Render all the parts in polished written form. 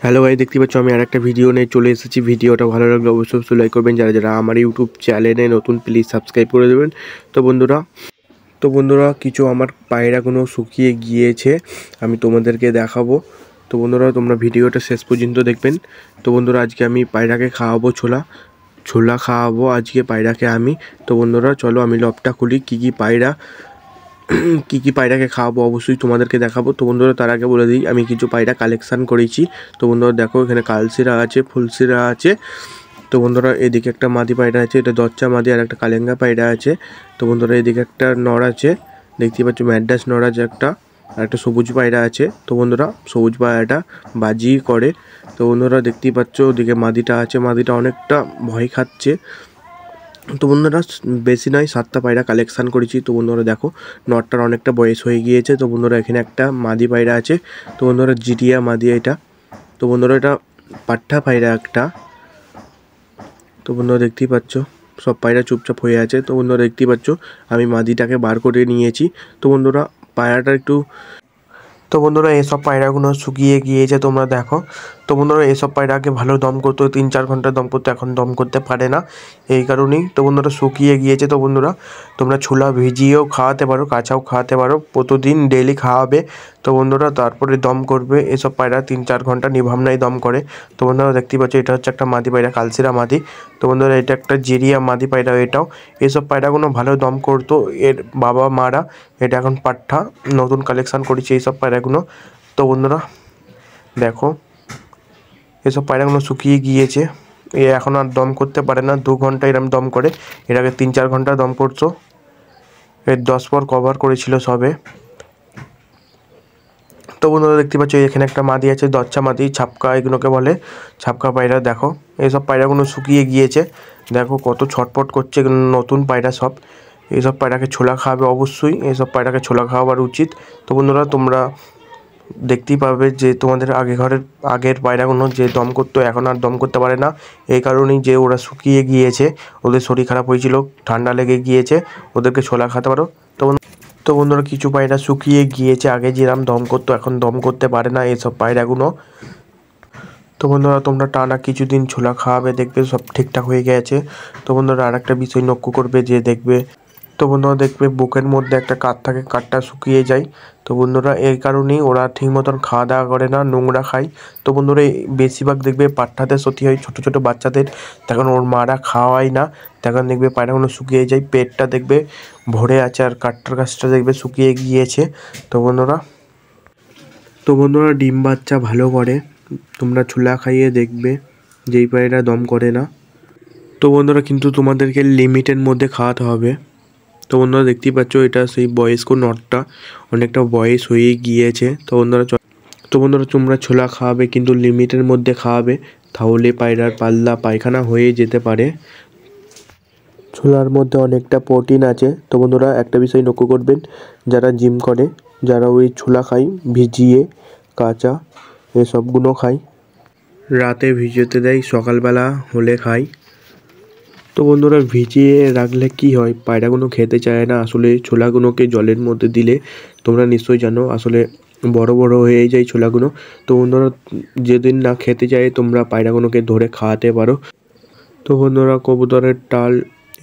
Hello guys, দেখতে পাচ্ছ আমি আরেকটা ভিডিও নিয়ে চলে এসেছি। ভিডিওটা ভালো লাগলে অবশ্যই লাইক করবেন। যারা যারা আমার ইউটিউব চ্যানেলে নতুন প্লিজ সাবস্ক্রাইব করে দেবেন। তো বন্ধুরা কিছু আমার পায়রাগুলো শুকিয়ে গিয়েছে, আমি তোমাদেরকে দেখাবো। তো বন্ধুরা তোমরা ভিডিওটা শেষ পর্যন্ত দেখবেন। তো বন্ধুরা আজকে আমি পায়রাকে খাওয়াবো ছোলা খাওয়াবো আজকে পায়রাকে আমি। তো বন্ধুরা চলো আমি লবটা খুলি, কী কী পায়রাকে খাওয়াবো অবশ্যই তোমাদেরকে দেখাবো। তো বন্ধুরা তার আগে বলে দিই আমি কিছু পায়রা কালেকশান করেছি। তো বন্ধুরা দেখো এখানে কালশিরা আছে, ফুলশিরা আছে। তো বন্ধুরা এদিকে একটা মাদি পায়রা আছে, এটা দচ্চা মাদি, আর একটা কালেঙ্গা পায়রা আছে। তো বন্ধুরা এদিকে একটা নর আছে, দেখতে পাচ্ছ ম্যাড্রাস নর আছে একটা, আর একটা সবুজ পায়রা আছে। তো বন্ধুরা সবুজ পায়রাটা বাজি করে। তো বন্ধুরা দেখতেই পাচ্ছ ওদিকে মাদিটা আছে, মাদিটা অনেকটা ভয় খাচ্ছে। তো বন্ধুরা বেশি নয় 7টা পায়রা কালেকশান করেছি। তো বন্ধুরা দেখো নটটার অনেকটা বয়স হয়ে গিয়েছে। তো বন্ধুরা এখানে একটা মাদি পায়রা আছে। তো বন্ধুরা জিটিয়া মাদি এটা। তো বন্ধুরা এটা পাঠা পায়রা একটা। তো বন্ধুরা দেখতেই পাচ্ছ সব পায়রা চুপচাপ হয়ে আছে। তো বন্ধুরা দেখতেই পাচ্ছ আমি মাদিটাকে বার করে নিয়েছি। তো বন্ধুরা পায়রাটা একটু তো বন্ধুরা এসব পায়রাগুলো শুকিয়ে গিয়েছে তোমরা দেখো। তো বন্ধুরা এসব পায়রাকে ভালো দম করতে 3-4 ঘন্টা দম করতে, এখন দম করতে পারে না, এই কারণেই। তো বন্ধুরা শুকিয়ে গিয়েছে। তো বন্ধুরা তোমরা ছোলা ভিজিয়েও খাওয়াতে পারো, কাঁচাও খাওয়াতে পারো, প্রতিদিন ডেইলি খাওয়াবে। তো বন্ধুরা তারপরে দম করবে। এসব পায়রা 3-4 ঘন্টা নিভাবনায় দম করে। তো বন্ধুরা দেখতেই পাচ্ছ এটা হচ্ছে একটা মাদি পায়রা, কালশিরা মাদি। তো বন্ধুরা এটা একটা জিরিয়া মাদি পায়রা এটাও। এসব পায়রাগুলো ভালো দম করতো এর বাবা মারা। এটা এখন পাঠা নতুন কালেকশান করেছি এইসব পায়রাগুলো। তো বন্ধুরা দেখো এসব পায়রাগুলো শুকিয়ে গিয়েছে, এ এখন আর দম করতে পারে না, 2 ঘন্টা এরম দম করে। এর আগে 3-4 ঘন্টা দম করছো। এর 10 পর কভার করেছিল সবে। তো বন্ধুরা দেখতে পাচ্ছ এখানে একটা মাদি আছে, দচ্চা মাদি, ছাপকা এগুলোকে বলে, ছাপকা পায়রা। দেখো এইসব পায়রাগুলো শুকিয়ে গিয়েছে, দেখো কত ছটপট করছে, নতুন পায়রা সব। এইসব পায়রাকে ছোলা খাওয়াবে অবশ্যই, এইসব পায়রাকে ছোলা খাওয়াবার উচিত। তো বন্ধুরা তোমরা দেখতেই পাবে যে তোমাদের আগের পায়রাগুলো যে দম করতো এখন আর দম করতে পারে না, এই কারণেই যে ওরা শুকিয়ে গিয়েছে, ওদের শরীর খারাপ হয়েছিল, ঠান্ডা লেগে গিয়েছে, ওদেরকে ছোলা খাওয়াতে পারো। তো বন্ধুরা কিছু পায়রা শুকিয়ে গিয়েছে, আগে যেরকম দম করতো এখন দম করতে পারে না এইসব পায়রাগুলো। তো বন্ধুরা তোমরা টানা কিছুদিন ছোলা খাওয়াবে, দেখবে সব ঠিকঠাক হয়ে গেছে। তো বন্ধুরা আর একটা বিষয় লক্ষ্য করবে যে দেখবে, তো বন্ধুরা দেখবে বুকের মধ্যে একটা কাঠ থাকে, কাঠটা শুকিয়ে যায়। তো বন্ধুরা এই কারণেই ওরা ঠিক মতন খাওয়া দাওয়া করে না, নোংরা খায়। তো বন্ধুরা বেশিরভাগ দেখবে পাঠাতে সত্যি হয় ছোটো ছোটো বাচ্চাদের, তখন ওর মারা খাওয়ায় না, তখন দেখবে পায়রাগুলো শুকিয়ে যায়, পেটটা দেখবে ভরে আছে, আর কাঠটার গাছটা দেখবে শুকিয়ে গিয়েছে। তো বন্ধুরা ডিম বাচ্চা ভালো করে, তোমরা ছোলা খাইয়ে দেখবে যেই পায়রা দম করে না। তো বন্ধুরা কিন্তু তোমাদেরকে লিমিটের মধ্যে খাওয়াতে হবে। তো বন্ধুরা দেখতেই পাচ্ছ এটা সেই বয়স্ক নটটা, অনেকটা বয়স হয়ে গিয়েছে। তো বন্ধুরা তোমরা ছোলা খাওয়াবে কিন্তু লিমিটের মধ্যে খাওয়াবে, তাহলে পায়রার পাল্লা পায়খানা হয়ে যেতে পারে। ছোলার মধ্যে অনেকটা প্রোটিন আছে। তো বন্ধুরা একটা বিষয় লক্ষ্য করবেন, যারা জিম করে, যারা ওই ছোলা খায় ভিজিয়ে, কাঁচা, এসবগুলো খায়, রাতে ভিজোতে দেয়, সকালবেলা হলে খায়। তো বন্ধুরা ভিজিয়ে রাখলে কি হয়, পায়রাগুলো খেতে চায় না। আসলে ছোলাগুলোকে জলের মধ্যে দিলে তোমরা নিশ্চয়ই জানো আসলে বড় বড় হয়ে যায় ছোলাগুলো। তো বন্ধুরা যেদিন না খেতে চায় তোমরা পায়রাগুলোকে ধরে খাওয়াতে পারো। তো বন্ধুরা কবুতরের টাল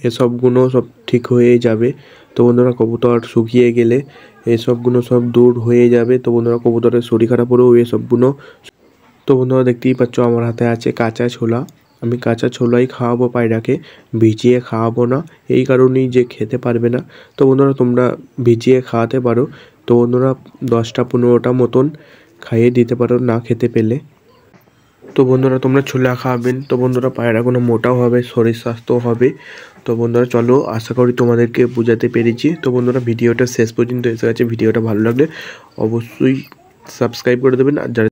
এসবগুলো সব ঠিক হয়ে যাবে। তো বন্ধুরা কবুতর শুকিয়ে গেলে এসবগুলো সব দূর হয়ে যাবে। তো বন্ধুরা কবুতরের শরীর খারাপ হলেও এসবগুলো। তো বন্ধুরা দেখতেই পাচ্ছ আমার হাতে আছে কাঁচা ছোলা, আমি কাঁচা ছোলাই খাওয়াবো পায়রাকে, ভিজিয়ে খাওয়াবো না, এই কারণেই যে খেতে পারবে না। তো বন্ধুরা তোমরা ভিজিয়ে খাওয়াতে পারো। তো বন্ধুরা 10টা-15টা মতন খাইয়ে দিতে পারো না খেতে পেলে। তো বন্ধুরা তোমরা ছোলা খাওয়াবেন, তো বন্ধুরা পায়রাগুলো মোটাও হবে, শরীর স্বাস্থ্যও হবে। তো বন্ধুরা চলো আশা করি তোমাদেরকে বোঝাতে পেরেছি। তো বন্ধুরা ভিডিওটা শেষ পর্যন্ত এসে গেছে, ভিডিওটা ভালো লাগলে অবশ্যই সাবস্ক্রাইব করে দেবেন। আর যারা